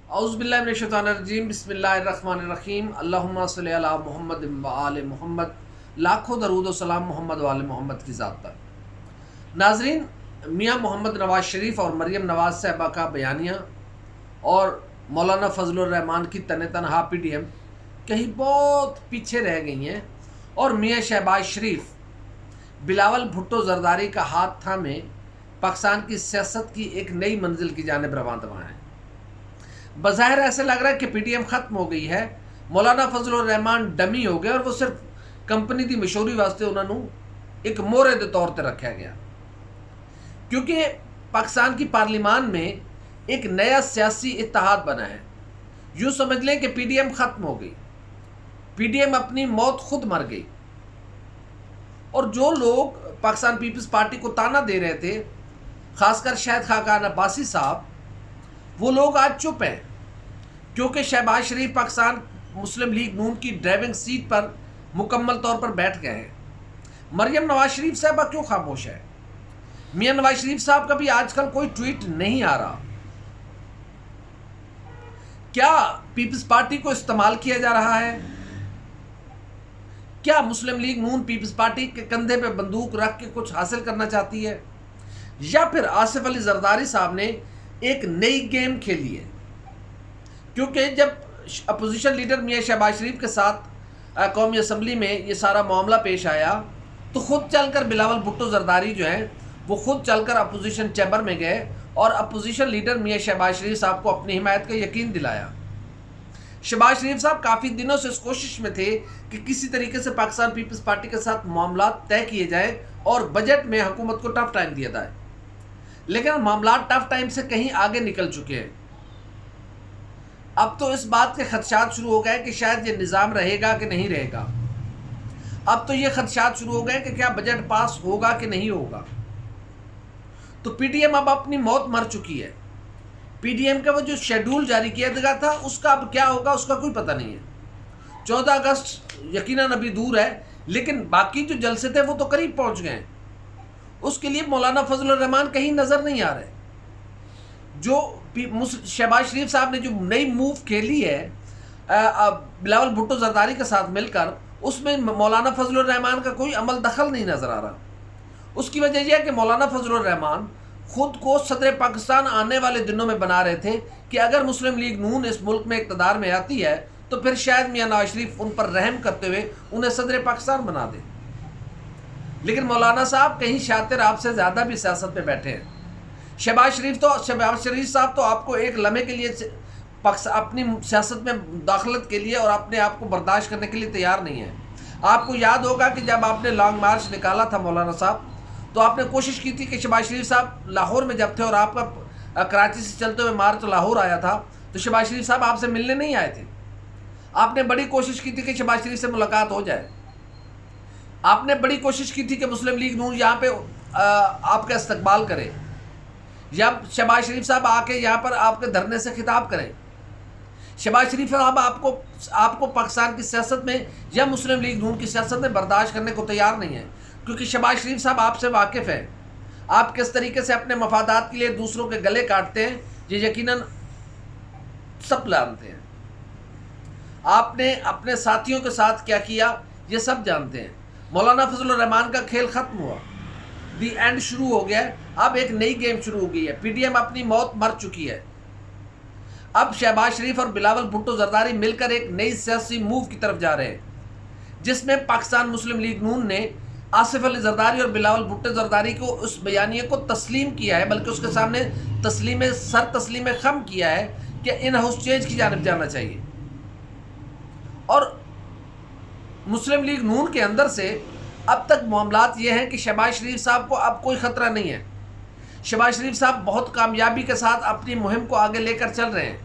اعوذ باللہ من الشیطان الرجیم، بسم اللہ الرحمن الرحیم، اللہم صلی علی محمد و آل محمد، لاکھوں درود و سلام محمد و آل محمد کی ذات پر۔ ناظرین، میاں محمد نواز شریف اور مریم نواز صاحبہ کا بیانیہ اور مولانا فضل الرحمان کی تنہا پی ٹی ایم کہیں بہت پیچھے رہ گئی ہیں، اور میاں شہباز شریف بلاول بھٹو زرداری کا ہاتھ تھامے پاکستان کی سیاست کی ایک نئی منزل کی جانب رواں دواں ہیں۔ بظاہر ایسے لگ رہا ہے کہ پی ٹی ایم ختم ہو گئی ہے، مولانا فضل الرحمان ڈمی ہو گئے اور وہ صرف کمپنی دی مشہوری واسطے انہوں نے ایک مورے دے طور تے رکھا گیا، کیونکہ پاکستان کی پارلیمان میں ایک نیا سیاسی اتحاد بنا ہے۔ یوں سمجھ لیں کہ پی ڈی ایم ختم ہو گئی، پی ڈی ایم اپنی موت خود مر گئی، اور جو لوگ پاکستان پیپلز پارٹی کو تانا دے رہے تھے، خاص کر شاہد خاقان عباسی صاحب، وہ لوگ آج چپ ہیں، کیونکہ شہباز شریف پاکستان مسلم لیگ نون کی ڈرائیونگ سیٹ پر مکمل طور پر بیٹھ گئے ہیں۔ مریم نواز شریف صاحبہ کیوں خاموش ہے؟ میاں نواز شریف صاحب کا بھی آج کل کوئی ٹویٹ نہیں آ رہا۔ کیا پیپلز پارٹی کو استعمال کیا جا رہا ہے؟ کیا مسلم لیگ نون پیپلز پارٹی کے کندھے پہ بندوق رکھ کے کچھ حاصل کرنا چاہتی ہے، یا پھر آصف علی زرداری صاحب نے ایک نئی گیم کھیلی ہے؟ کیونکہ جب اپوزیشن لیڈر میاں شہباز شریف کے ساتھ قومی اسمبلی میں یہ سارا معاملہ پیش آیا، تو خود چل کر بلاول بھٹو زرداری جو ہیں وہ خود چل کر اپوزیشن چیمبر میں گئے اور اپوزیشن لیڈر میاں شہباز شریف صاحب کو اپنی حمایت کا یقین دلایا۔ شہباز شریف صاحب کافی دنوں سے اس کوشش میں تھے کہ کسی طریقے سے پاکستان پیپلز پارٹی کے ساتھ معاملات طے کیے جائیں اور بجٹ میں حکومت کو ٹف ٹائم دیا جائے، لیکن معاملات ٹف ٹائم سے کہیں آگے نکل چکے ہیں۔ اب تو اس بات کے خدشات شروع ہو گئے کہ شاید یہ نظام رہے گا کہ نہیں رہے گا۔ اب تو یہ خدشات شروع ہو گئے کہ کیا بجٹ پاس ہوگا کہ نہیں ہوگا۔ تو پی ٹی ایم اب اپنی موت مر چکی ہے۔ پی ڈی ایم کا وہ جو شیڈول جاری کیا گیا تھا، اس کا اب کیا ہوگا اس کا کوئی پتہ نہیں ہے۔ 14 اگست یقیناً ابھی دور ہے، لیکن باقی جو جلسے تھے وہ تو قریب پہنچ گئے ہیں۔ اس کے لیے مولانا فضل الرحمان کہیں نظر نہیں آ رہے۔ جو شہباز شریف صاحب نے جو نئی موو کھیلی ہے بلاول بھٹو زرداری کے ساتھ مل کر، اس میں مولانا فضل الرحمان کا کوئی عمل دخل نہیں نظر آ رہا۔ اس کی وجہ یہ ہے کہ مولانا فضل الرحمان خود کو صدر پاکستان آنے والے دنوں میں بنا رہے تھے کہ اگر مسلم لیگ نون اس ملک میں اقتدار میں آتی ہے تو پھر شاید میاں نواز شریف ان پر رحم کرتے ہوئے انہیں صدر پاکستان بنا دے۔ لیکن مولانا صاحب کہیں شاطر آپ سے زیادہ بھی سیاست پہ بیٹھے ہیں۔ شہباز شریف صاحب تو آپ کو ایک لمحے کے لیے اپنی سیاست میں داخلت کے لیے اور اپنے آپ کو برداشت کرنے کے لیے تیار نہیں ہے۔ آپ کو یاد ہوگا کہ جب آپ نے لانگ مارچ نکالا تھا مولانا صاحب، تو آپ نے کوشش کی تھی کہ شہباز شریف صاحب لاہور میں جب تھے اور آپ کا کراچی سے چلتے ہوئے مارچ لاہور آیا تھا، تو شہباز شریف صاحب آپ سے ملنے نہیں آئے تھے۔ آپ نے بڑی کوشش کی تھی کہ شہباز شریف سے ملاقات ہو جائے۔ آپ نے بڑی کوشش کی تھی کہ مسلم لیگ نون یہاں پہ آپ کا استقبال کرے، یا شہباز شریف صاحب آ کے یہاں پر آپ کے دھرنے سے خطاب کریں۔ شہباز شریف صاحب آپ کو پاکستان کی سیاست میں یا مسلم لیگ نون کی سیاست میں برداشت کرنے کو تیار نہیں ہے، کیونکہ شہباز شریف صاحب آپ سے واقف ہیں۔ آپ کس طریقے سے اپنے مفادات کے لیے دوسروں کے گلے کاٹتے ہیں، یہ یقیناً سب جانتے ہیں۔ آپ نے اپنے ساتھیوں کے ساتھ کیا کیا، یہ سب جانتے ہیں۔ مولانا فضل الرحمان کا کھیل ختم ہوا، دی اینڈ شروع ہو گیا ہے۔ اب ایک نئی گیم شروع ہو گئی ہے۔ پی ڈی ایم اپنی موت مر چکی ہے۔ اب شہباز شریف اور بلاول بھٹو زرداری مل کر ایک نئی سیاسی موو کی طرف جا رہے ہیں، جس میں پاکستان مسلم لیگ نون نے آصف علی زرداری اور بلاول بھٹو زرداری کو اس بیانیے کو تسلیم کیا ہے، بلکہ اس کے سامنے تسلیم خم کیا ہے کہ ان ہاؤس چینج کی جانب جانا چاہیے۔ اور مسلم لیگ نون کے اندر سے اب تک معاملات یہ ہیں کہ شہباز شریف صاحب کو اب کوئی خطرہ نہیں ہے۔ شہباز شریف صاحب بہت کامیابی کے ساتھ اپنی مہم کو آگے لے کر چل رہے ہیں،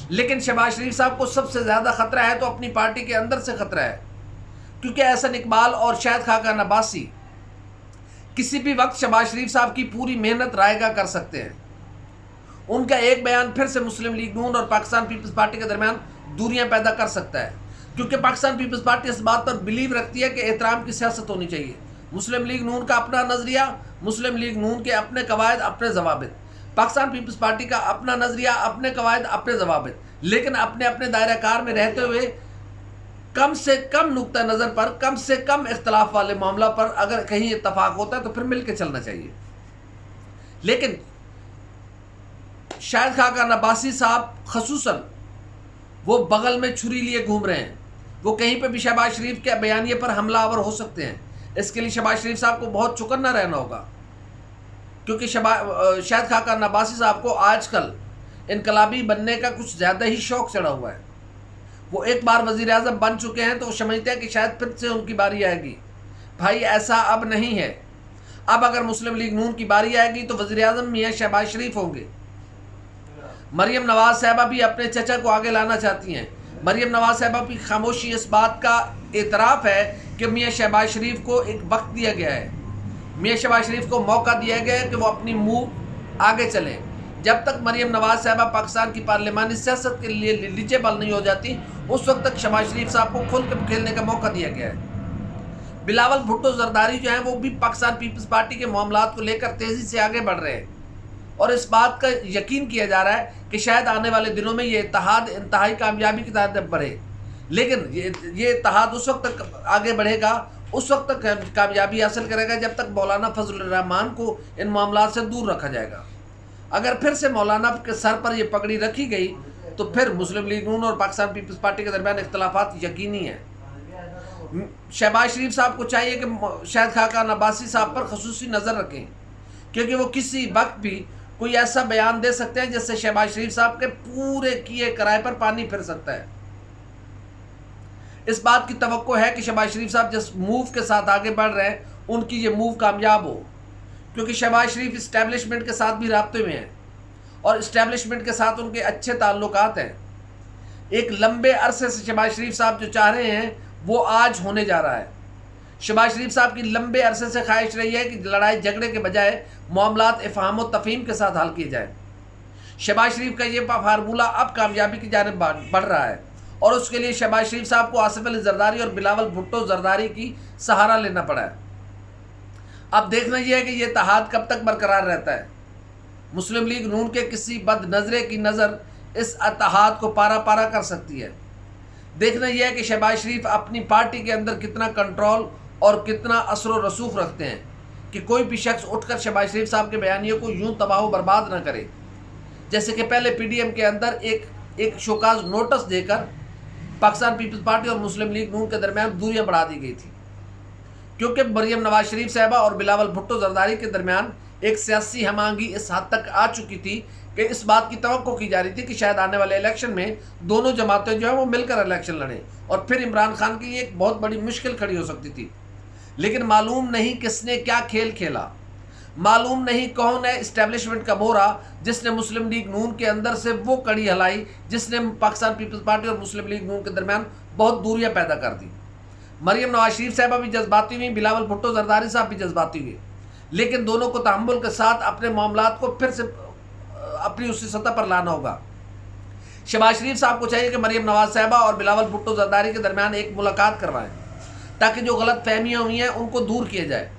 لیکن شہباز شریف صاحب کو سب سے زیادہ خطرہ ہے تو اپنی پارٹی کے اندر سے خطرہ ہے، کیونکہ احسن اقبال اور شاہد خاقان عباسی کسی بھی وقت شہباز شریف صاحب کی پوری محنت رائیگاں کر سکتے ہیں۔ ان کا ایک بیان پھر سے مسلم لیگ نون اور پاکستان پیپلز پارٹی کے درمیان دوریاں پیدا کر سکتا ہے، کیونکہ پاکستان پیپلز پارٹی اس بات پر بلیو رکھتی ہے کہ احترام کی سیاست ہونی چاہیے۔ مسلم لیگ نون کا اپنا نظریہ، مسلم لیگ نون کے اپنے قواعد، اپنے ضوابط، پاکستان پیپلز پارٹی کا اپنا نظریہ، اپنے قواعد، اپنے ضوابط، لیکن اپنے اپنے دائرہ کار میں رہتے ہوئے کم سے کم نقطہ نظر پر، کم سے کم اختلاف والے معاملہ پر اگر کہیں اتفاق ہوتا ہے تو پھر مل کے چلنا چاہیے. لیکن شاہد خاقان عباسی صاحب خصوصاً وہ بغل میں چھری لیے گھوم رہے ہیں. وہ کہیں پہ بھی شہباز شریف کے بیانیے پر حملہ آور ہو سکتے ہیں. اس کے لیے شہباز شریف صاحب کو بہت چوکنا رہنا ہوگا، کیونکہ شاہد خاقان عباسی صاحب کو آج کل انقلابی بننے کا کچھ زیادہ ہی شوق چڑھا ہوا ہے. وہ ایک بار وزیر اعظم بن چکے ہیں تو وہ سمجھتے ہیں کہ شاید پھر سے ان کی باری آئے گی. بھائی ایسا اب نہیں ہے. اب اگر مسلم لیگ نون کی باری آئے گی تو وزیر اعظم میاں شہباز شریف ہوں گے. مریم نواز صاحبہ بھی اپنے چچا کو آگے لانا چاہتی ہیں. مریم نواز صاحبہ کی خاموشی اس بات کا اعتراف ہے کہ میاں شہباز شریف کو ایک وقت دیا گیا ہے، میاں شہباز شریف کو موقع دیا گیا ہے کہ وہ اپنی موو آگے چلیں. جب تک مریم نواز صاحبہ پاکستان کی پارلیمانی سیاست کے لیے ایلیجبل نہیں ہو جاتی اس وقت تک شہباز شریف صاحب کو کھل کے کھیلنے کا موقع دیا گیا ہے. بلاول بھٹو زرداری جو ہیں وہ بھی پاکستان پیپلز پارٹی کے معاملات کو لے کر تیزی سے آگے بڑھ رہے ہیں، اور اس بات کا یقین کیا جا رہا ہے کہ شاید آنے والے دنوں میں یہ اتحاد انتہائی کامیابی کی طرف بڑھے. لیکن یہ اتحاد اس وقت تک آگے بڑھے گا، اس وقت تک کامیابی حاصل کرے گا جب تک مولانا فضل الرحمان کو ان معاملات سے دور رکھا جائے گا. اگر پھر سے مولانا کے سر پر یہ پگڑی رکھی گئی تو پھر مسلم لیگ نون اور پاکستان پیپلز پارٹی کے درمیان اختلافات یقینی ہیں. شہباز شریف صاحب کو چاہیے کہ شاہد خاقان عباسی صاحب پر خصوصی نظر رکھیں، کیونکہ وہ کسی وقت بھی کوئی ایسا بیان دے سکتے ہیں جس سے شہباز شریف صاحب کے پورے کیے کرائے پر پانی پھر سکتا ہے. اس بات کی توقع ہے کہ شہباز شریف صاحب جس موو کے ساتھ آگے بڑھ رہے ہیں ان کی یہ موو کامیاب ہو، کیونکہ شہباز شریف اسٹیبلشمنٹ کے ساتھ بھی رابطے میں ہیں اور اسٹیبلشمنٹ کے ساتھ ان کے اچھے تعلقات ہیں. ایک لمبے عرصے سے شہباز شریف صاحب جو چاہ رہے ہیں وہ آج ہونے جا رہا ہے. شہباز شریف صاحب کی لمبے عرصے سے خواہش رہی ہے کہ لڑائی جھگڑے کے بجائے معاملات افہام و تفہیم کے ساتھ حل کیے جائیں. شہباز شریف کا یہ فارمولہ اب کامیابی کی جانب بڑھ رہا ہے، اور اس کے لیے شہباز شریف صاحب کو آصف علی زرداری اور بلاول بھٹو زرداری کی سہارا لینا پڑا ہے. اب دیکھنا یہ ہے کہ یہ اتحاد کب تک برقرار رہتا ہے. مسلم لیگ نون کے کسی بد نظرے کی نظر اس اتحاد کو پارا پارا کر سکتی ہے. دیکھنا یہ ہے کہ شہباز شریف اپنی پارٹی کے اندر کتنا کنٹرول اور کتنا اثر و رسوخ رکھتے ہیں کہ کوئی بھی شخص اٹھ کر شہباز شریف صاحب کے بیانیے کو یوں تباہ و برباد نہ کرے. جیسے کہ پہلے پی ڈی ایم کے اندر ایک شوکاز نوٹس دے کر پاکستان پیپلز پارٹی اور مسلم لیگ نون کے درمیان دوریاں بڑھا دی گئی تھی، کیونکہ مریم نواز شریف صاحبہ اور بلاول بھٹو زرداری کے درمیان ایک سیاسی ہم آہنگی اس حد تک آ چکی تھی کہ اس بات کی توقع کی جا رہی تھی کہ شاید آنے والے الیکشن میں دونوں جماعتیں جو ہیں وہ مل کر الیکشن لڑیں، اور پھر عمران خان کے لیے ایک بہت بڑی مشکل کھڑی ہو سکتی تھی. لیکن معلوم نہیں کس نے کیا کھیل کھیلا، معلوم نہیں کون ہے اسٹیبلشمنٹ کا بورا جس نے مسلم لیگ نون کے اندر سے وہ کڑی ہلائی جس نے پاکستان پیپلز پارٹی اور مسلم لیگ نون کے درمیان بہت دوریاں پیدا کر دی. مریم نواز شریف صاحبہ بھی جذباتی ہوئی، بلاول بھٹو زرداری صاحب بھی جذباتی ہوئے، لیکن دونوں کو تحمل کے ساتھ اپنے معاملات کو پھر سے اپنی اسی سطح پر لانا ہوگا. شہباز شریف صاحب کو چاہیے کہ مریم نواز صاحبہ اور بلاول بھٹو زرداری کے درمیان ایک ملاقات کروائیں تاکہ جو غلط فہمیاں ہوئی ہیں ان کو دور کیا جائے.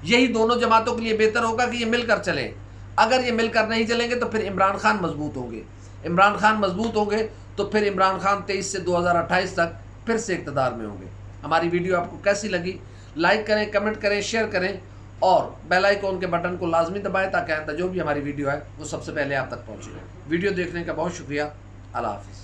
یہی دونوں جماعتوں کے لیے بہتر ہوگا کہ یہ مل کر چلیں. اگر یہ مل کر نہیں چلیں گے تو پھر عمران خان مضبوط ہوں گے. عمران خان مضبوط ہوں گے تو پھر عمران خان 23 سے 2028 تک پھر سے اقتدار میں ہوں گے. ہماری ویڈیو آپ کو کیسی لگی؟ لائک کریں، کمنٹ کریں، شیئر کریں اور بیل آئیکن کے بٹن کو لازمی دبائیں تاکہ آئندہ جو بھی ہماری ویڈیو ہے وہ سب سے پہلے آپ تک پہنچے. ویڈیو دیکھنے کا بہت شکریہ. اللہ حافظ.